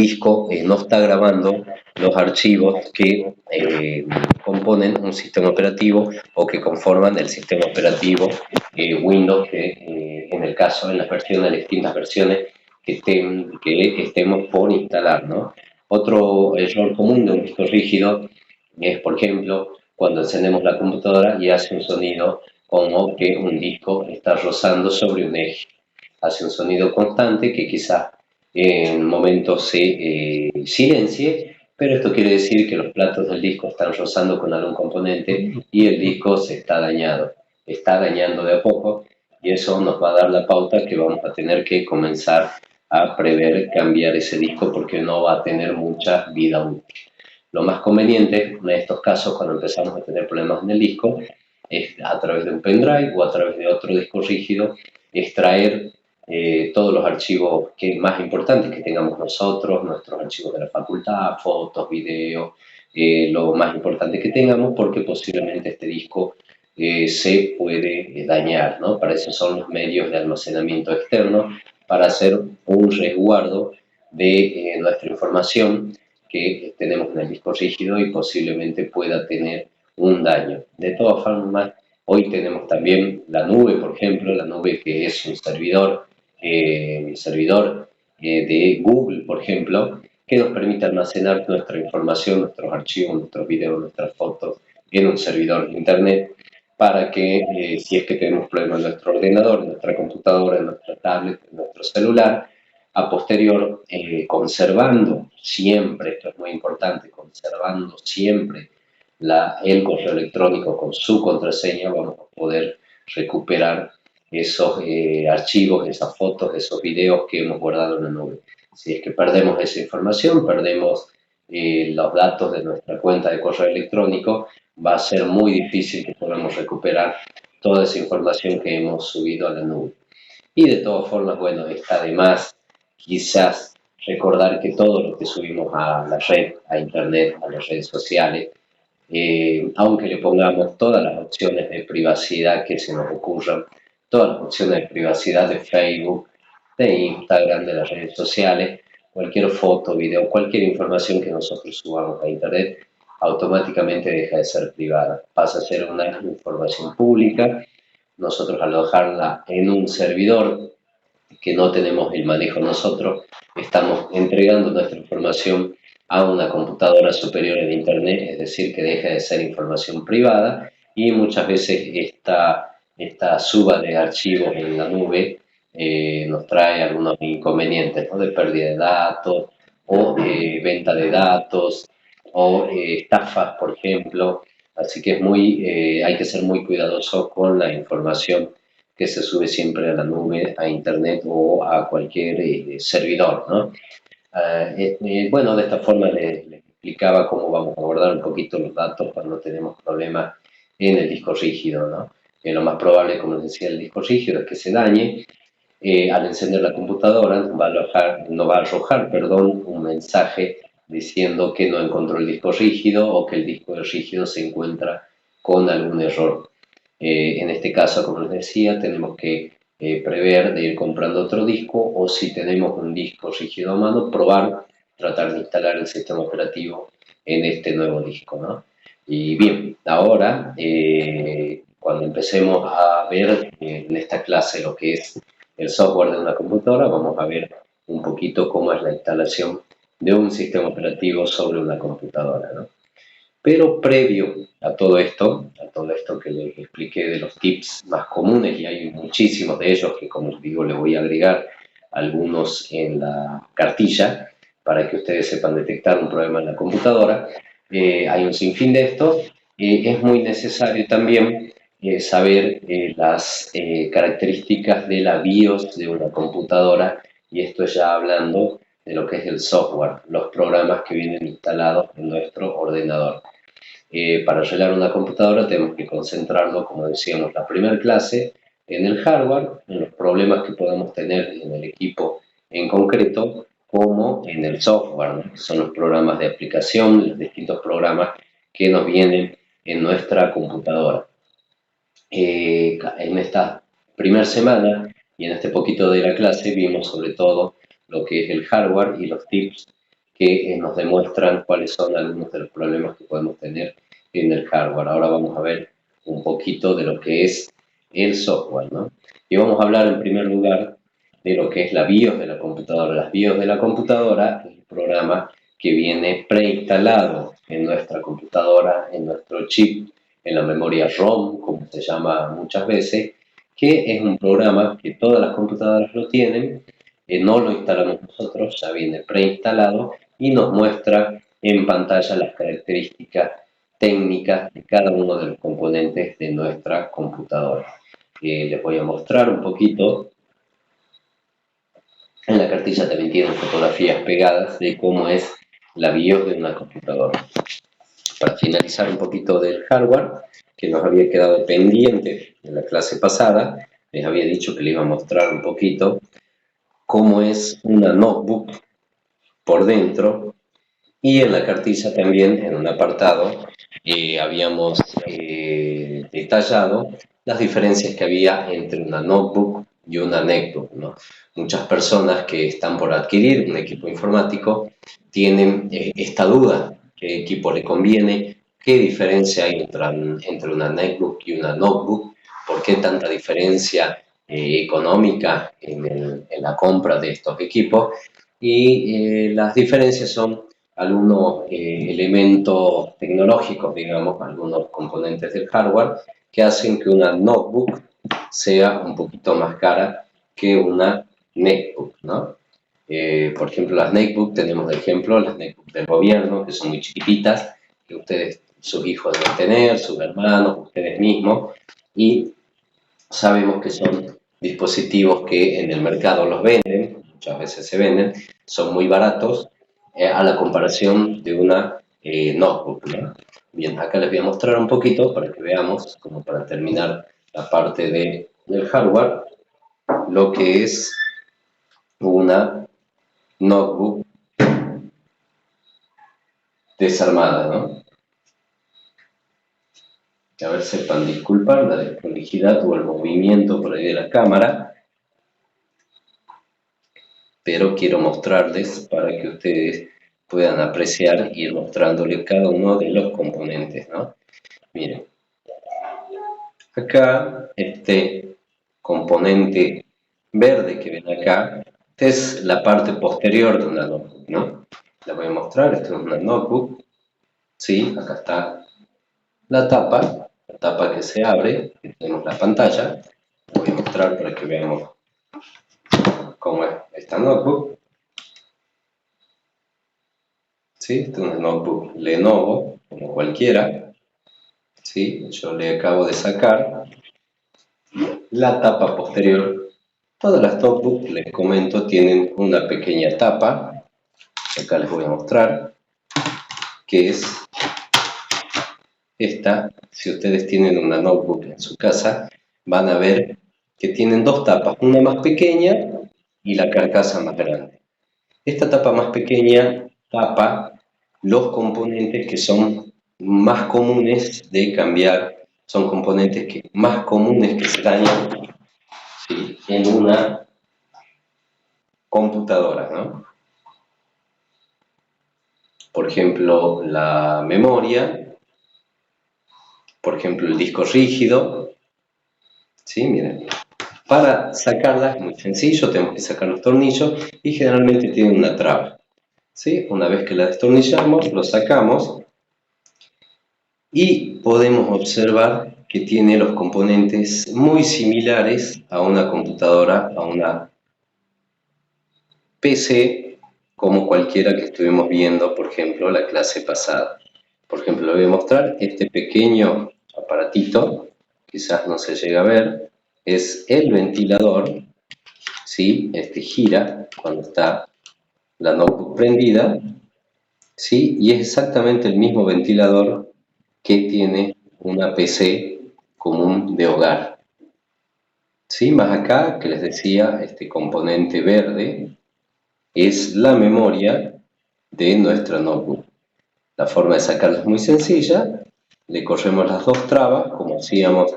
disco no está grabando los archivos que componen un sistema operativo o que conforman el sistema operativo Windows, que en el caso, en las versiones, las distintas versiones que estemos por instalar, ¿no? Otro error común de un disco rígido es, por ejemplo, cuando encendemos la computadora y hace un sonido como que un disco está rozando sobre un eje. Hace un sonido constante que quizás en momentos se silencie, pero esto quiere decir que los platos del disco están rozando con algún componente y el disco se está dañando de a poco, y eso nos va a dar la pauta que vamos a tener que comenzar a prever cambiar ese disco porque no va a tener mucha vida útil. Lo más conveniente en estos casos, cuando empezamos a tener problemas en el disco, es a través de un pendrive o a través de otro disco rígido, extraer todos los archivos más importantes que tengamos nosotros, nuestros archivos de la facultad, fotos, videos, lo más importante que tengamos, porque posiblemente este disco se puede dañar, ¿no? Para eso son los medios de almacenamiento externo, para hacer un resguardo de nuestra información que tenemos en el disco rígido y posiblemente pueda tener un daño. De todas formas, hoy tenemos también la nube, por ejemplo, la nube que es un servidor de Google, por ejemplo, que nos permite almacenar nuestra información, nuestros archivos, nuestros videos, nuestras fotos en un servidor de internet para que si es que tenemos problemas en nuestro ordenador, en nuestra computadora, en nuestra tablet, en nuestro celular, a posterior, conservando siempre, esto es muy importante, conservando siempre el correo electrónico con su contraseña, vamos a poder recuperar esos archivos, esas fotos, esos videos que hemos guardado en la nube. Si es que perdemos esa información, perdemos los datos de nuestra cuenta de correo electrónico, va a ser muy difícil que podamos recuperar toda esa información que hemos subido a la nube. Y de todas formas, bueno, está de más quizás recordar que todo lo que subimos a la red, a internet, a las redes sociales, aunque le pongamos todas las opciones de privacidad que se nos ocurran, todas las opciones de privacidad de Facebook, de Instagram, de las redes sociales, cualquier foto, video, cualquier información que nosotros subamos a internet, automáticamente deja de ser privada, pasa a ser una información pública. Nosotros al alojarla en un servidor que no tenemos el manejo nosotros, estamos entregando nuestra información a una computadora superior en Internet, es decir, que deja de ser información privada, y muchas veces esta suba de archivos en la nube nos trae algunos inconvenientes, ¿no? De pérdida de datos o venta de datos o estafas, por ejemplo. Así que hay que ser muy cuidadoso con la información que se sube siempre a la nube, a internet o a cualquier servidor, ¿no? Bueno, de esta forma les explicaba cómo vamos a guardar un poquito los datos cuando tenemos problemas en el disco rígido, ¿no? Lo más probable, como les decía, el disco rígido es que se dañe. Al encender la computadora nos va a arrojar, perdón, un mensaje diciendo que no encontró el disco rígido o que el disco rígido se encuentra con algún error. En este caso, como les decía, tenemos que prever de ir comprando otro disco, o si tenemos un disco rígido a mano, tratar de instalar el sistema operativo en este nuevo disco, ¿no? Y bien, ahora, cuando empecemos a ver en esta clase lo que es el software de una computadora, vamos a ver un poquito cómo es la instalación de un sistema operativo sobre una computadora, ¿no? Pero previo a todo esto que les expliqué de los tips más comunes, y hay muchísimos de ellos que, como les digo, les voy a agregar algunos en la cartilla para que ustedes sepan detectar un problema en la computadora, hay un sinfín de esto. Es muy necesario también saber las características de la BIOS de una computadora, y esto ya hablando de lo que es el software, los programas que vienen instalados en nuestro ordenador. Para arreglar una computadora tenemos que concentrarnos, como decíamos, la primera clase en el hardware, en los problemas que podamos tener en el equipo en concreto, como en el software, ¿no? Son los programas de aplicación, los distintos programas que nos vienen en nuestra computadora. En esta primera semana y en este poquito de la clase vimos sobre todo lo que es el hardware y los tips que nos demuestran cuáles son algunos de los problemas que podemos tener en el hardware. Ahora vamos a ver un poquito de lo que es el software, ¿no? Y vamos a hablar en primer lugar de lo que es la BIOS de la computadora. Las BIOS de la computadora es el programa que viene preinstalado en nuestra computadora, en nuestro chip, en la memoria ROM, como se llama muchas veces, que es un programa que todas las computadoras lo tienen, no lo instalamos nosotros, ya viene preinstalado y nos muestra en pantalla las características técnicas de cada uno de los componentes de nuestra computadora. Les voy a mostrar un poquito. En la cartilla también tienen fotografías pegadas de cómo es la BIOS de una computadora. Para finalizar un poquito del hardware, que nos había quedado pendiente en la clase pasada, les había dicho que les iba a mostrar un poquito cómo es una notebook por dentro, y en la cartilla también, en un apartado, habíamos detallado las diferencias que había entre una notebook y una netbook, ¿no? Muchas personas que están por adquirir un equipo informático tienen esta duda: ¿qué equipo le conviene? ¿Qué diferencia hay entre una netbook y una notebook? ¿Por qué tanta diferencia económica en la compra de estos equipos? Y las diferencias son algunos elementos tecnológicos, digamos, algunos componentes del hardware que hacen que una notebook sea un poquito más cara que una netbook, ¿no? Por ejemplo, las netbook, tenemos de ejemplo las netbook del gobierno, que son muy chiquititas, que ustedes, sus hijos deben tener, sus hermanos, ustedes mismos, y sabemos que son dispositivos que en el mercado los venden, muchas veces se venden, son muy baratos a la comparación de una notebook, ¿no? Bien, acá les voy a mostrar un poquito para que veamos, como para terminar la parte del hardware, lo que es una notebook desarmada, ¿no? A ver, sepan disculpar la desprolijidad o el movimiento por ahí de la cámara, pero quiero mostrarles para que ustedes puedan apreciar y ir mostrándole cada uno de los componentes, ¿no? Miren, acá este componente verde que ven acá, esta es la parte posterior de una notebook, ¿no? La voy a mostrar. Esto es una notebook, ¿sí? Acá está la tapa que se abre, y tenemos la pantalla. La voy a mostrar para que veamos cómo es esta notebook. ¿Sí? Esta es una notebook Lenovo, como cualquiera, ¿sí? Yo le acabo de sacar la tapa posterior. Todas las notebooks, les comento, tienen una pequeña tapa. Acá les voy a mostrar, que es esta. Si ustedes tienen una notebook en su casa, van a ver que tienen dos tapas, una más pequeña y la carcasa más grande. Esta tapa más pequeña tapa los componentes que son más comunes de cambiar, son componentes más comunes que se dañan, ¿sí?, en una computadora, ¿no? Por ejemplo, la memoria, por ejemplo, el disco rígido, ¿sí? Miren, para sacarla es muy sencillo, tenemos que sacar los tornillos y generalmente tienen una traba, ¿sí? Una vez que la destornillamos, lo sacamos y podemos observar que tiene los componentes muy similares a una computadora, a una PC, como cualquiera que estuvimos viendo, por ejemplo, la clase pasada. Por ejemplo, le voy a mostrar este pequeño aparatito, quizás no se llega a ver, es el ventilador, ¿sí? Este gira cuando está la notebook prendida, ¿sí? Y es exactamente el mismo ventilador que tiene una PC común de hogar. ¿Sí? Más acá, que les decía, este componente verde es la memoria de nuestra notebook. La forma de sacarla es muy sencilla. Le corremos las dos trabas, como hacíamos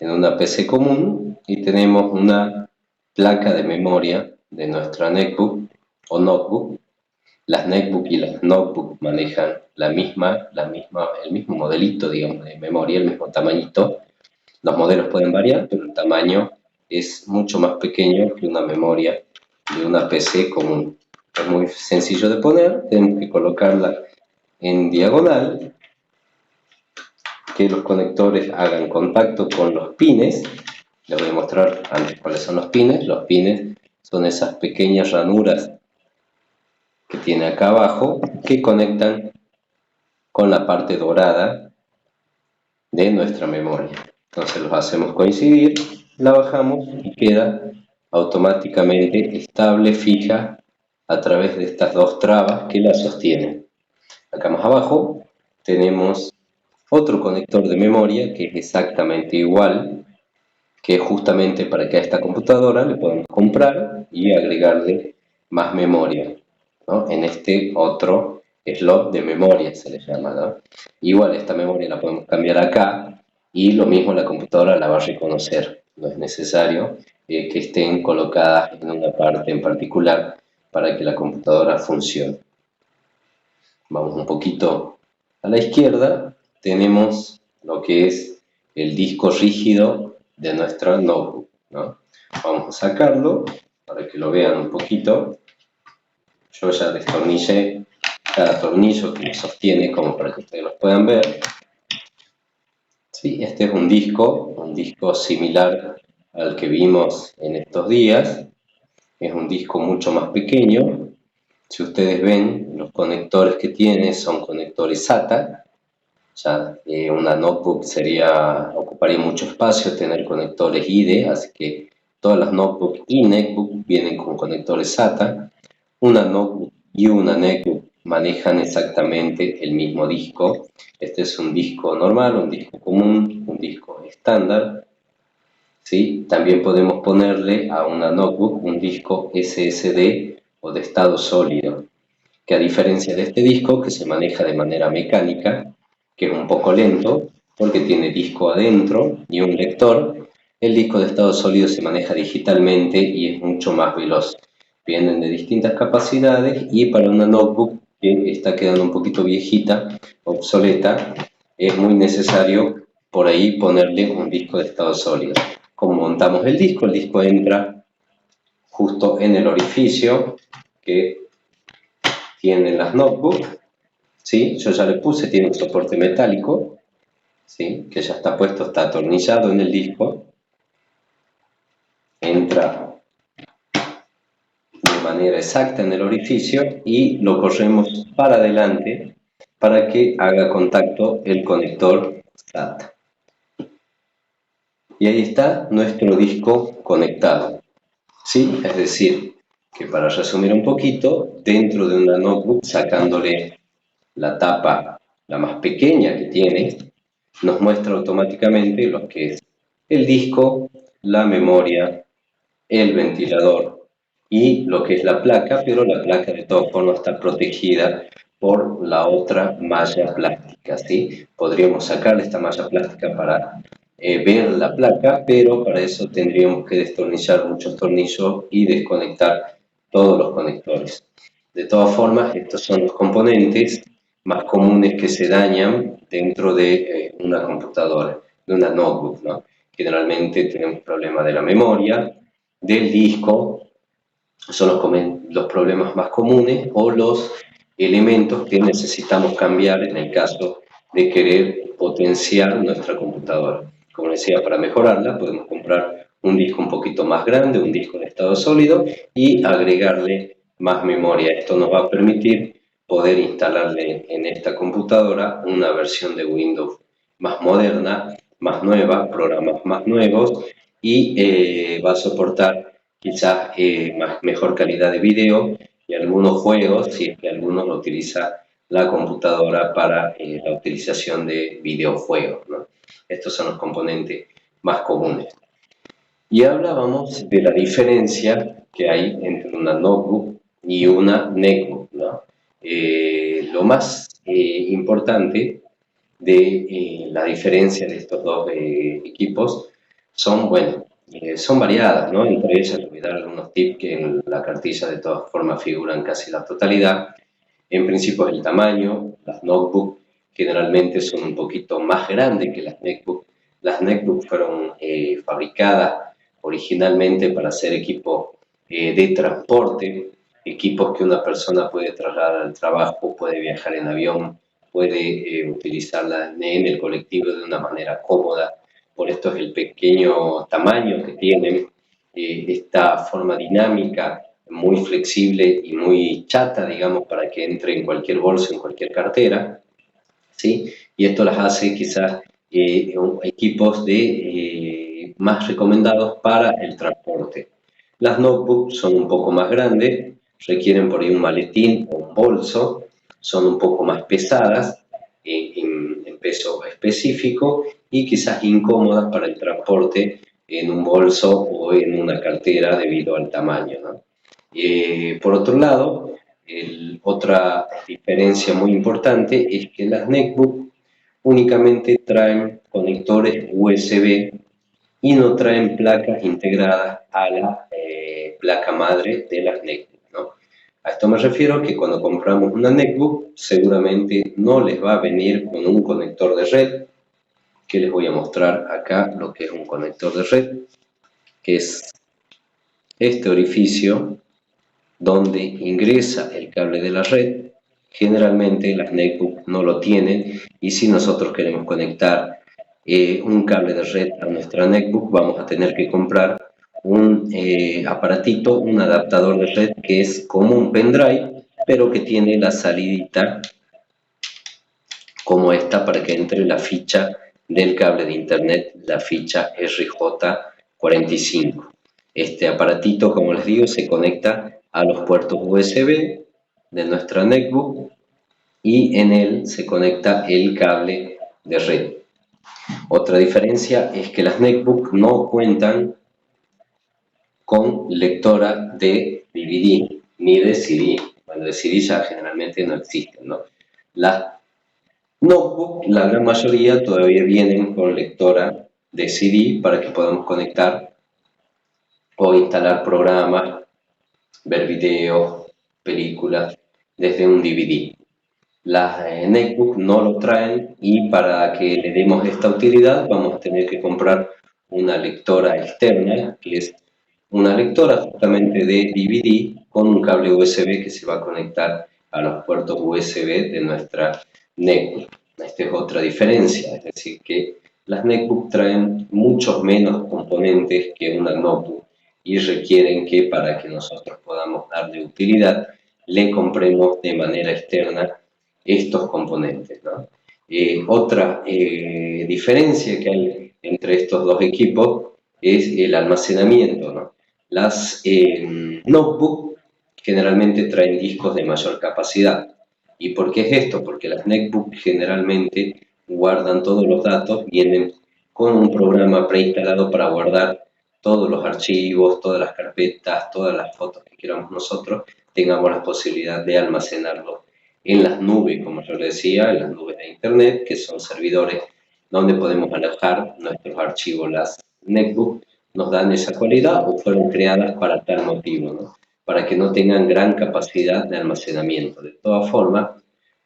en una PC común, y tenemos una placa de memoria de nuestra netbook o notebook Las netbook y las notebook manejan el mismo modelito, digamos, de memoria, el mismo tamañito. Los modelos pueden variar, pero el tamaño es mucho más pequeño que una memoria de una PC común. Es muy sencillo de poner, tenemos que colocarla en diagonal, que los conectores hagan contacto con los pines. Les voy a mostrar antes cuáles son los pines. Los pines son esas pequeñas ranuras que tiene acá abajo que conectan con la parte dorada de nuestra memoria. Entonces los hacemos coincidir, la bajamos y queda automáticamente estable, fija, a través de estas dos trabas que la sostienen. Acá más abajo tenemos otro conector de memoria que es exactamente igual, que justamente para que a esta computadora le podemos comprar y agregarle más memoria, ¿no? En este otro slot de memoria se le llama, ¿no? Igual esta memoria la podemos cambiar acá y lo mismo la computadora la va a reconocer. No es necesario que estén colocadas en una parte en particular para que la computadora funcione. Vamos un poquito a la izquierda, tenemos lo que es el disco rígido de nuestra notebook, ¿no? Vamos a sacarlo para que lo vean un poquito. Yo ya destornillé cada tornillo que lo sostiene como para que ustedes lo puedan ver. Sí, este es un disco similar al que vimos en estos días. Es un disco mucho más pequeño. Si ustedes ven, los conectores que tiene son conectores SATA. Ya una notebook ocuparía mucho espacio tener conectores IDE, así que todas las notebooks y netbook vienen con conectores SATA. Una notebook y una netbook manejan exactamente el mismo disco. Este es un disco normal, un disco común, un disco estándar. ¿Sí? También podemos ponerle a una notebook un disco SSD o de estado sólido, que a diferencia de este disco que se maneja de manera mecánica, que es un poco lento porque tiene disco adentro y un lector, el disco de estado sólido se maneja digitalmente y es mucho más veloz. Vienen de distintas capacidades y para una notebook que está quedando un poquito viejita, obsoleta, es muy necesario por ahí ponerle un disco de estado sólido. Como montamos el disco entra justo en el orificio que tienen las notebooks, ¿sí? Yo ya le puse, tiene un soporte metálico, ¿sí? Que ya está puesto, está atornillado en el disco, entra de manera exacta en el orificio y lo corremos para adelante para que haga contacto el conector SATA. Y ahí está nuestro disco conectado, ¿sí? Es decir, que para resumir un poquito, dentro de una notebook, sacándole la tapa, la más pequeña que tiene, nos muestra automáticamente lo que es el disco, la memoria, el ventilador y lo que es la placa, pero la placa de todas formas está protegida por la otra malla plástica, ¿sí? Podríamos sacar esta malla plástica para ver la placa, pero para eso tendríamos que destornillar muchos tornillos y desconectar todos los conectores. De todas formas, estos son los componentes más comunes que se dañan dentro de una computadora, de una notebook, ¿no? Generalmente tenemos problemas de la memoria, del disco, son los problemas más comunes o los elementos que necesitamos cambiar en el caso de querer potenciar nuestra computadora. Como decía, para mejorarla podemos comprar un disco un poquito más grande, un disco de estado sólido y agregarle más memoria. Esto nos va a permitir poder instalarle en esta computadora una versión de Windows más moderna, más nueva, programas más nuevos y va a soportar quizás mejor calidad de video y algunos juegos, si es que alguno lo utiliza la computadora para la utilización de videojuegos, ¿no? Estos son los componentes más comunes. Y hablábamos de la diferencia que hay entre una notebook y una netbook, ¿no? Lo más importante de la diferencia de estos dos equipos son, bueno, son variadas, ¿no? Entre ellas les voy a dar algunos tips que en la cartilla de todas formas figuran casi la totalidad, En principio es el tamaño. Las notebook generalmente son un poquito más grandes que las netbook. Las netbook fueron fabricadas originalmente para ser equipos de transporte, equipos que una persona puede trasladar al trabajo, puede viajar en avión, puede utilizarla en el colectivo de una manera cómoda. Por esto es el pequeño tamaño que tienen, esta forma dinámica, muy flexible y muy chata, digamos, para que entre en cualquier bolso, en cualquier cartera, ¿sí? Y esto las hace quizás equipos más recomendados para el transporte. Las notebooks son un poco más grandes, requieren por ahí un maletín o un bolso, son un poco más pesadas en peso específico y quizás incómodas para el transporte en un bolso o en una cartera debido al tamaño, ¿no? Por otro lado, otra diferencia muy importante es que las netbook únicamente traen conectores USB y no traen placas integradas a la placa madre de las netbook, ¿no? A esto me refiero que cuando compramos una netbook seguramente no les va a venir con un conector de red, que les voy a mostrar acá lo que es un conector de red, que es este orificio donde ingresa el cable de la red. Generalmente las netbooks no lo tienen y si nosotros queremos conectar un cable de red a nuestra netbook vamos a tener que comprar un aparatito, un adaptador de red que es como un pendrive pero que tiene la salidita como esta para que entre la ficha del cable de internet, la ficha RJ45. Este aparatito, como les digo, se conecta a los puertos USB de nuestra netbook y en él se conecta el cable de red. Otra diferencia es que las netbook no cuentan con lectora de DVD ni de CD. Bueno, de CD ya generalmente no existen, ¿no? Las notebook, la gran mayoría todavía vienen con lectora de CD para que podamos conectar o instalar programas, ver videos, películas desde un DVD. Las netbook no lo traen y para que le demos esta utilidad vamos a tener que comprar una lectora externa, que es una lectora justamente de DVD con un cable USB que se va a conectar a los puertos USB de nuestra netbook. Esta es otra diferencia, es decir, que las netbook traen muchos menos componentes que una notebook y requieren que para que nosotros podamos darle utilidad le compremos de manera externa estos componentes, ¿no? Otra diferencia que hay entre estos dos equipos es el almacenamiento, ¿no? Las notebook generalmente traen discos de mayor capacidad. ¿Y por qué es esto? Porque las netbook generalmente guardan todos los datos, vienen con un programa preinstalado para guardar todos los archivos, todas las carpetas, todas las fotos que queramos nosotros, tengamos la posibilidad de almacenarlos en las nubes, como yo le decía, en las nubes de internet, que son servidores donde podemos alojar nuestros archivos. Las netbook nos dan esa cualidad o fueron creadas para tal motivo, ¿no? Para que no tengan gran capacidad de almacenamiento. De todas formas,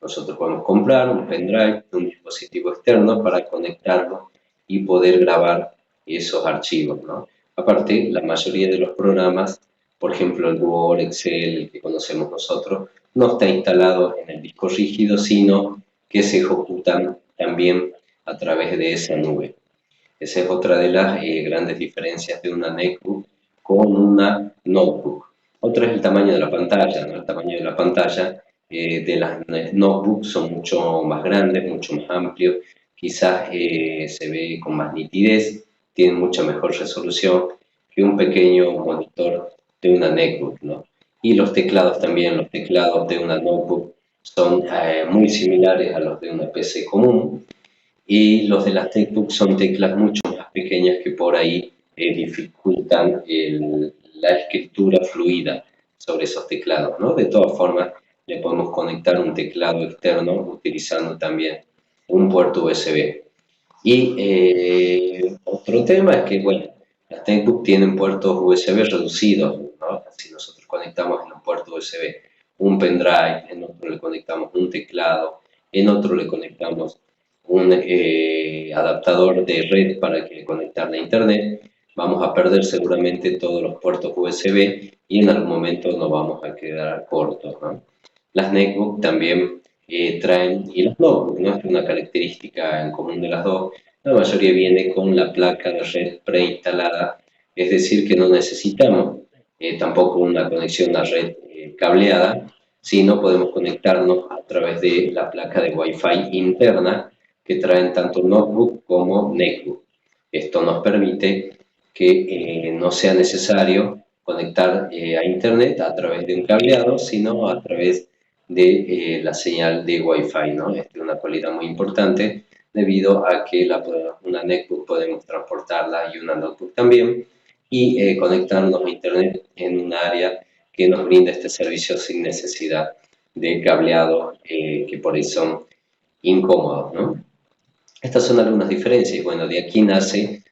nosotros podemos comprar un pendrive, un dispositivo externo para conectarlo y poder grabar esos archivos, ¿no? Aparte, la mayoría de los programas, por ejemplo el Word, Excel, el que conocemos nosotros, no está instalado en el disco rígido, sino que se ejecutan también a través de esa nube. Esa es otra de las grandes diferencias de una netbook con una notebook. Otra es el tamaño de la pantalla, ¿no? El tamaño de la pantalla de las notebooks son mucho más grandes, mucho más amplios, quizás se ve con más nitidez, tienen mucha mejor resolución que un pequeño monitor de una netbook, ¿no? Y los teclados también, los teclados de una notebook son muy similares a los de una PC común, y los de las netbook son teclas mucho más pequeñas que por ahí dificultan la escritura fluida sobre esos teclados, ¿no? De todas formas, le podemos conectar un teclado externo utilizando también un puerto USB. Y otro tema es que, bueno, las netbook tienen puertos USB reducidos, ¿no? Si nosotros conectamos en un puerto USB un pendrive, en otro le conectamos conectamos un teclado, en otro le conectamos un adaptador de red para que conectarle a internet, vamos a perder seguramente todos los puertos USB y en algún momento nos vamos a quedar cortos, ¿no? Las netbook también traen, y los notebooks, ¿no? Es una característica en común de las dos, la mayoría viene con la placa de red preinstalada, es decir, que no necesitamos tampoco una conexión a red cableada, sino podemos conectarnos a través de la placa de Wi-Fi interna que traen tanto notebook como netbook. Esto nos permite que no sea necesario conectar a internet a través de un cableado, sino a través de la señal de Wi-Fi, ¿no? Esta es una cualidad muy importante debido a que una netbook podemos transportarla y una notebook también y conectarnos a internet en un área que nos brinda este servicio sin necesidad de cableado que por ahí son incómodos, ¿no? Estas son algunas diferencias. Bueno, de aquí nace